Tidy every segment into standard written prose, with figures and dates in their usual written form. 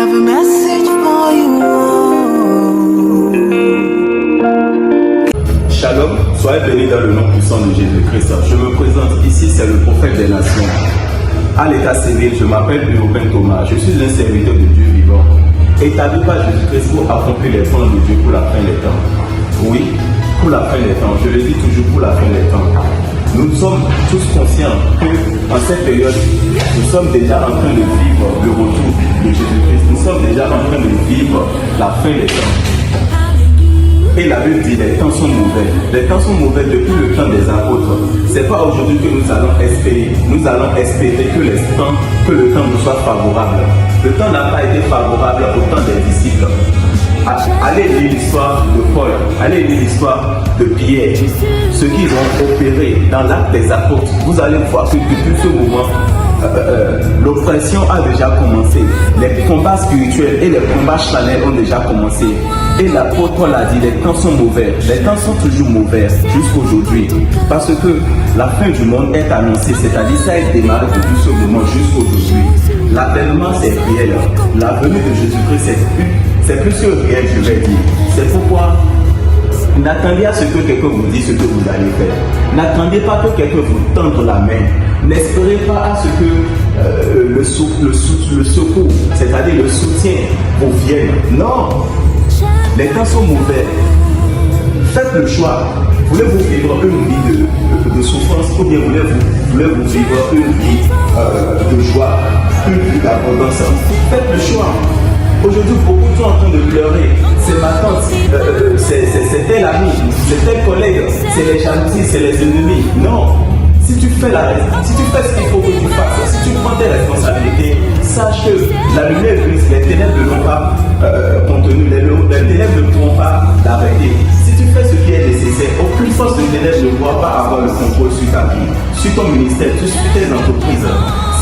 have a message for you. Shalom, soyez bénis dans le nom puissant de Jésus-Christ. Je me présente ici, c'est le prophète des nations. À l'état civil, je m'appelle Urbain Thomas. Je suis un serviteur de Dieu vivant, établi par Jésus-Christ pour accomplir les plans de Dieu pour la fin des temps. Oui, pour la fin des temps. Je le dis toujours, pour la fin des temps. Nous sommes tous conscients qu'en cette période, nous sommes déjà en train de vivre le retour de Jésus-Christ. Nous sommes déjà en train de vivre la fin des temps. Et la Bible dit, les temps sont mauvais. Les temps sont mauvais depuis le temps des apôtres. C'est pas aujourd'hui que nous allons espérer. Nous allons espérer que le temps nous soit favorable. Le temps n'a pas été favorable au temps des disciples. Allez lire l'histoire de Paul, allez lire l'histoire de Pierre, ce qu'ils ont opéré dans l'acte des apôtres. Vous allez voir que depuis ce moment, l'oppression a déjà commencé. Les combats spirituels et les combats charnels ont déjà commencé. Et l'apôtre Paul a dit, les temps sont mauvais. Les temps sont toujours mauvais jusqu'aujourd'hui. Parce que la fin du monde est annoncée. C'est-à-dire ça a démarré depuis ce moment jusqu'aujourd'hui. L'avènement c'est réel. La venue de Jésus-Christ c'est plus que réel, je vais dire. C'est pourquoi n'attendez à ce que quelqu'un vous dise ce que vous allez faire. N'attendez pas que quelqu'un vous tende la main. N'espérez pas à ce que le secours, c'est-à-dire le soutien, vous vienne. Non, les temps sont mauvais. Faites le choix. Voulez-vous vivre une vie de souffrance ou bien voulez-vous vivre une vie de joie, une vie d'abondance? Faites le choix. Aujourd'hui, beaucoup sont en train de pleurer. C'est ma tante, c'est tel ami, c'est tel collègue, c'est les jalousies, c'est les ennemis. Non. Si tu fais ce qu'il faut que tu fasses, si tu prends tes responsabilités, sache que la lumière brise, les ténèbres ne l'ont pas contenu, les ténèbres ne pourront pas l'arrêter. Si tu fais ce qui est nécessaire, aucune force de ténèbres ne pourra pas avoir le contrôle sur ta vie, sur ton ministère, sur tes entreprises.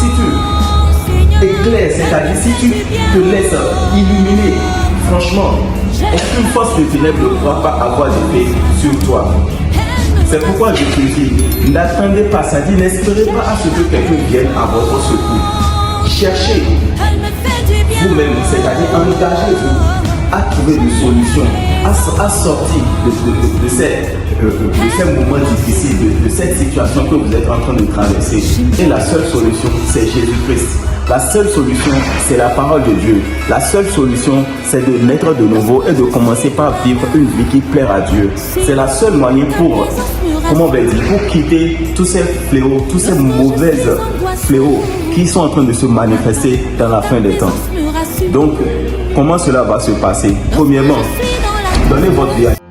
Si tu éclaires, c'est-à-dire si tu te laisses illuminer, franchement, aucune force de ténèbres ne pourra pas avoir d'effet sur toi. C'est pourquoi je te dis, n'attendez pas, ça dit, n'espérez pas à ce que quelqu'un vienne à votre secours. Cherchez vous-même, c'est-à-dire engagez-vous à trouver des solutions, à sortir de ces moments difficiles, de cette situation que vous êtes en train de traverser. Et la seule solution, c'est Jésus-Christ. La seule solution, c'est la parole de Dieu. La seule solution, c'est de naître de nouveau et de commencer par vivre une vie qui plaire à Dieu. C'est la seule manière pour quitter tous ces fléaux, tous ces mauvais fléaux qui sont en train de se manifester dans la fin des temps. Donc, comment cela va se passer? Premièrement, donnez votre vie à Dieu.